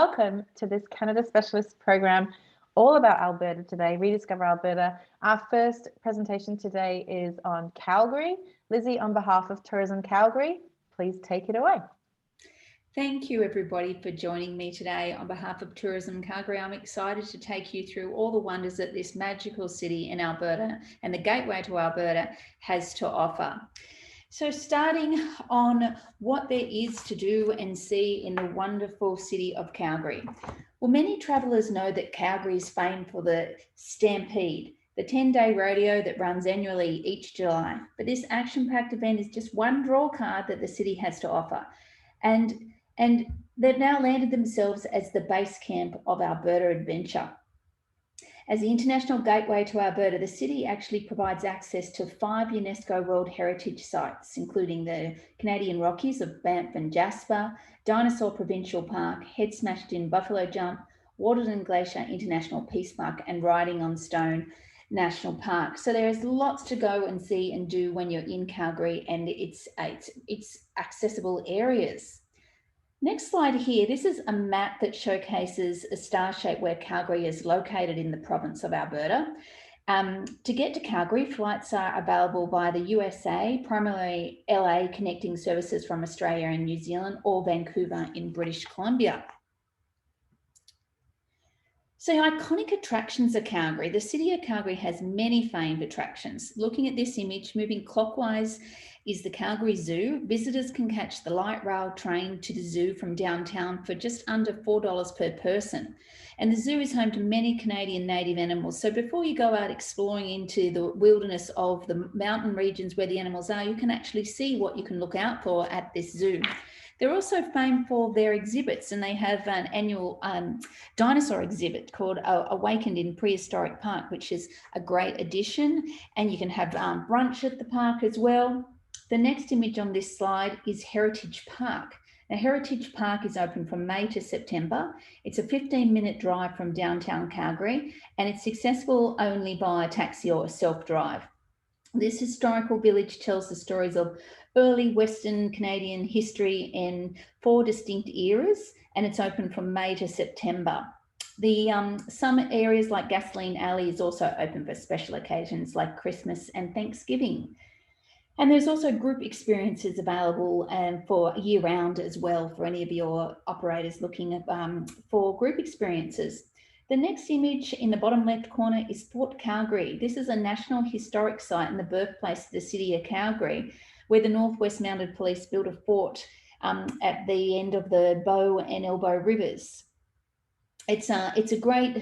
Welcome to this Canada Specialist program all about Alberta today, Rediscover Alberta. Our first presentation today is on Calgary. Lizzie, on behalf of Tourism Calgary, please take it away. Thank you everybody for joining me today on behalf of Tourism Calgary. I'm excited to take you through all the wonders that this magical city in Alberta and the gateway to Alberta has to offer. So starting on what there is to do and see in the wonderful city of Calgary. Well, many travellers know that Calgary is famed for the Stampede, the 10-day rodeo that runs annually each July. But this action-packed event is just one draw card that the city has to offer. And they've now landed themselves as the base camp of Alberta Adventure. As the international gateway to Alberta, the city actually provides access to 5 UNESCO World Heritage Sites, including the Canadian Rockies of Banff and Jasper, Dinosaur Provincial Park, Head Smashed In Buffalo Jump, Waterton Glacier International Peace Park, and Riding on Stone National Park. So there is lots to go and see and do when you're in Calgary and its accessible areas. Next slide here, this is a map that showcases a star shape where Calgary is located in the province of Alberta. To get to Calgary, flights are available via the USA, primarily LA connecting services from Australia and New Zealand, or Vancouver in British Columbia. So iconic attractions of Calgary. The city of Calgary has many famed attractions. Looking at this image, moving clockwise is the Calgary Zoo. Visitors can catch the light rail train to the zoo from downtown for just under $4 per person. And the zoo is home to many Canadian native animals. So before you go out exploring into the wilderness of the mountain regions where the animals are, you can actually see what you can look out for at this zoo. They're also famed for their exhibits, and they have an annual dinosaur exhibit called Awakened in Prehistoric Park, which is a great addition. And you can have brunch at the park as well. The next image on this slide is Heritage Park. Now, Heritage Park is open from May to September. It's a 15-minute drive from downtown Calgary, and it's accessible only by taxi or self-drive. This historical village tells the stories of early Western Canadian history in 4 distinct eras, and it's open from May to September. Some areas like Gasoline Alley is also open for special occasions like Christmas and Thanksgiving. And there's also group experiences available for year-round as well for any of your operators looking at, for group experiences. The next image in the bottom left corner is Fort Calgary. This is a National Historic Site and the birthplace of the city of Calgary, where the Northwest Mounted Police built a fort at the end of the Bow and Elbow Rivers. It's a great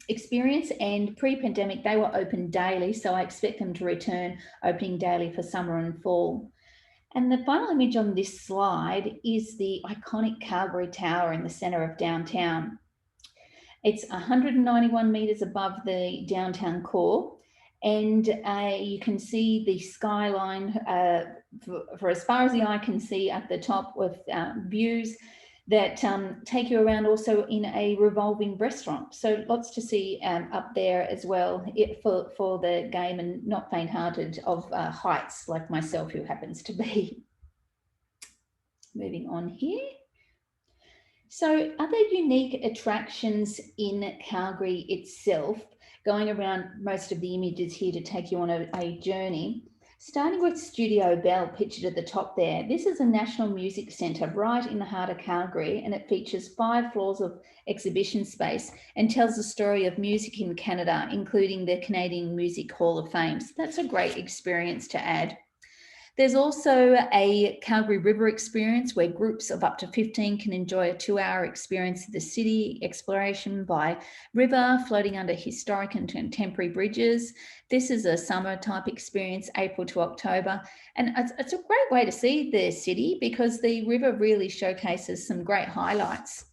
experience, and pre-pandemic they were open daily, so I expect them to return opening daily for summer and fall. And the final image on this slide is the iconic Calgary Tower in the centre of downtown. It's 191 metres above the downtown core, and you can see the skyline for as far as the eye can see at the top, with views that take you around also in a revolving restaurant. So lots to see up there as well for the game and not faint-hearted of heights like myself, who happens to be. Moving on here. So other unique attractions in Calgary itself, going around most of the images here to take you on a journey. Starting with Studio Bell, pictured at the top there. This is a national music centre right in the heart of Calgary, and it features 5 floors of exhibition space and tells the story of music in Canada, including the Canadian Music Hall of Fame. So that's a great experience to add. There's also a Calgary River experience where groups of up to 15 can enjoy a 2-hour experience of the city, exploration by river, floating under historic and contemporary bridges. This is a summer type experience, April to October. And it's a great way to see the city because the river really showcases some great highlights.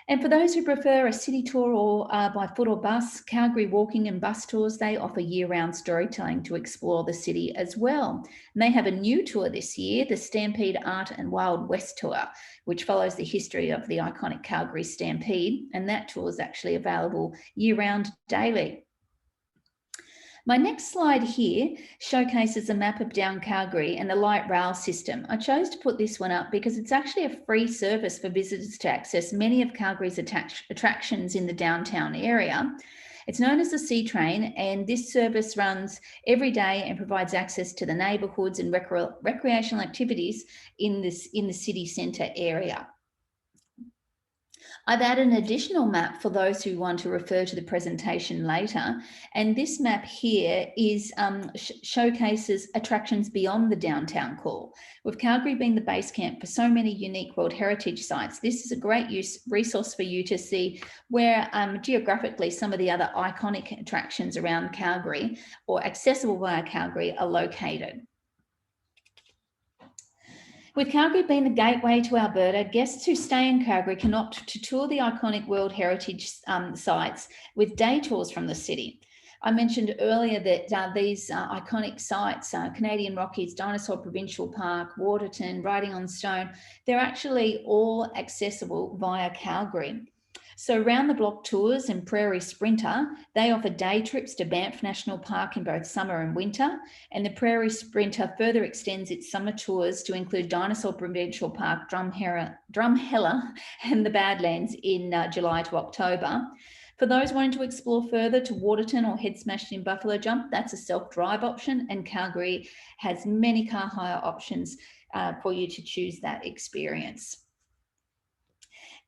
And for those who prefer a city tour or by foot or bus, Calgary Walking and Bus Tours, they offer year-round storytelling to explore the city as well. And they have a new tour this year, the Stampede Art and Wild West Tour, which follows the history of the iconic Calgary Stampede. And that tour is actually available year-round daily. My next slide here showcases a map of down Calgary and the light rail system. I chose to put this one up because it's actually a free service for visitors to access many of Calgary's attractions in the downtown area. It's known as the C Train, and this service runs every day and provides access to the neighbourhoods and recreational activities in the city centre area. I've added an additional map for those who want to refer to the presentation later. And this map here is showcases attractions beyond the downtown core. With Calgary being the base camp for so many unique World Heritage sites, this is a great resource for you to see where geographically some of the other iconic attractions around Calgary or accessible via Calgary are located. With Calgary being the gateway to Alberta, guests who stay in Calgary can opt to tour the iconic World Heritage sites with day tours from the city. I mentioned earlier that these iconic sites, Canadian Rockies, Dinosaur Provincial Park, Waterton, Writing on Stone, they're actually all accessible via Calgary. So Round the Block Tours and Prairie Sprinter, they offer day trips to Banff National Park in both summer and winter. And the Prairie Sprinter further extends its summer tours to include Dinosaur Provincial Park, Drumheller and the Badlands in July to October. For those wanting to explore further to Waterton or Head Smashed in Buffalo Jump, that's a self-drive option, and Calgary has many car hire options for you to choose that experience.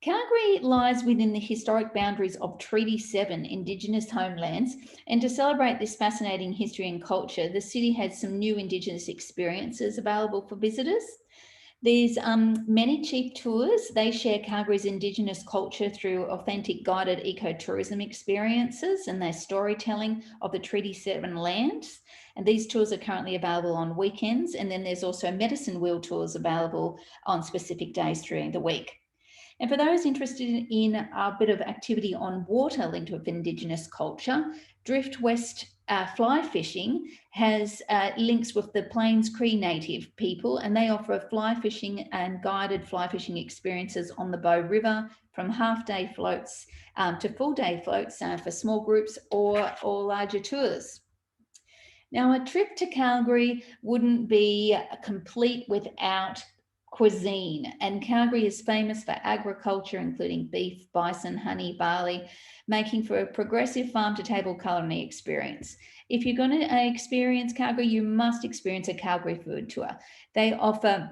Calgary lies within the historic boundaries of Treaty 7 Indigenous homelands, and to celebrate this fascinating history and culture, the city has some new Indigenous experiences available for visitors. There's many chief tours. They share Calgary's Indigenous culture through authentic guided ecotourism experiences and their storytelling of the Treaty 7 lands. And these tours are currently available on weekends. And then there's also medicine wheel tours available on specific days during the week. And for those interested in a bit of activity on water linked with Indigenous culture, Drift West fly fishing has links with the Plains Cree Native people, and they offer fly fishing and guided fly fishing experiences on the Bow River, from half-day floats to full-day floats for small groups or larger tours. Now, a trip to Calgary wouldn't be complete without cuisine, and Calgary is famous for agriculture, including beef, bison, honey, barley, making for a progressive farm-to-table culinary experience. If you're going to experience Calgary, you must experience a Calgary food tour. They offer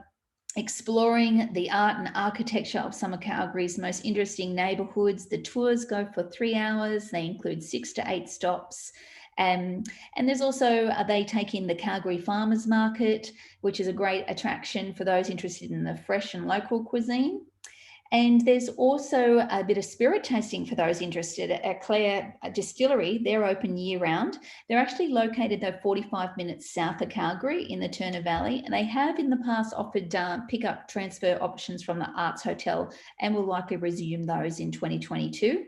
exploring the art and architecture of some of Calgary's most interesting neighbourhoods. The tours go for 3 hours. They include 6 to 8 stops. And there's also, they take in the Calgary Farmers Market, which is a great attraction for those interested in the fresh and local cuisine. And there's also a bit of spirit tasting for those interested. At Clare Distillery, they're open year round. They're actually located though 45 minutes south of Calgary in the Turner Valley, and they have in the past offered pick-up transfer options from the Arts Hotel, and will likely resume those in 2022.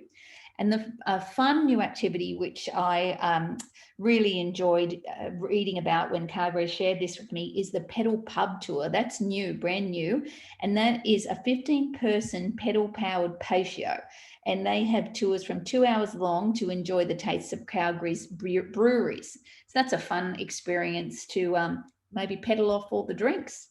And the fun new activity, which I really enjoyed reading about when Calgary shared this with me, is the pedal pub tour. That's new, brand new. And that is a 15-person pedal-powered patio. And they have tours from 2 hours long to enjoy the tastes of Calgary's breweries. So that's a fun experience to maybe pedal off all the drinks.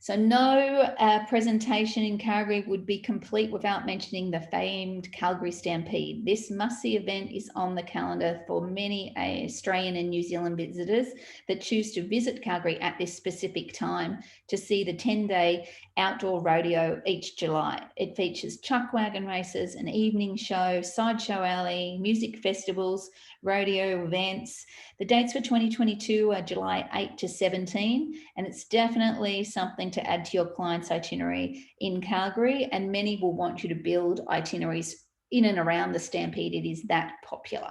So no presentation in Calgary would be complete without mentioning the famed Calgary Stampede. This must-see event is on the calendar for many Australian and New Zealand visitors that choose to visit Calgary at this specific time to see the 10-day outdoor rodeo each July. It features chuck wagon races, an evening show, sideshow alley, music festivals, rodeo events. The dates for 2022 are July 8 to 17, and it's definitely something to add to your client's itinerary in Calgary, and many will want you to build itineraries in and around the Stampede. It is that popular.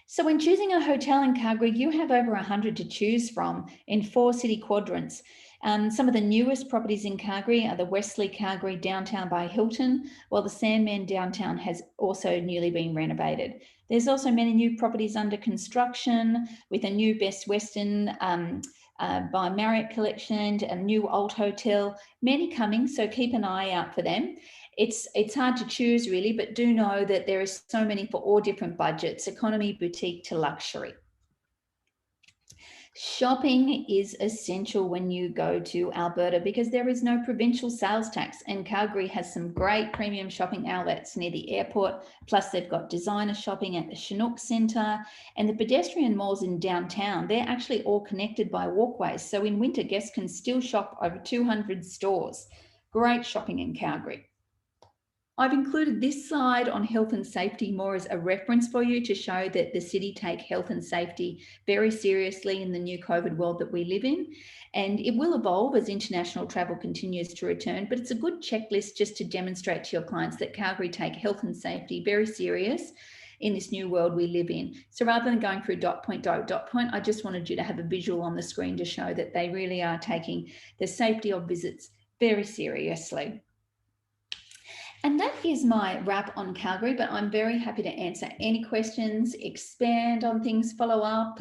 So when choosing a hotel in Calgary, you have over 100 to choose from in 4 city quadrants. Some of the newest properties in Calgary are the Wesley Calgary Downtown by Hilton, while the Sandman Downtown has also newly been renovated. There's also many new properties under construction, with a new Best Western by Marriott Collection, a new Old Hotel, many coming, so keep an eye out for them. it's hard to choose really, but do know that there is so many for all different budgets, economy, boutique to luxury. Shopping is essential when you go to Alberta because there is no provincial sales tax, and Calgary has some great premium shopping outlets near the airport. Plus they've got designer shopping at the Chinook Centre, and the pedestrian malls in downtown. They're actually all connected by walkways. So in winter, guests can still shop over 200 stores. Great shopping in Calgary. I've included this slide on health and safety more as a reference for you to show that the city take health and safety very seriously in the new COVID world that we live in. And it will evolve as international travel continues to return, but it's a good checklist just to demonstrate to your clients that Calgary take health and safety very serious in this new world we live in. So rather than going through dot point, I just wanted you to have a visual on the screen to show that they really are taking the safety of visits very seriously. And that is my wrap on Calgary, but I'm very happy to answer any questions, expand on things, follow up.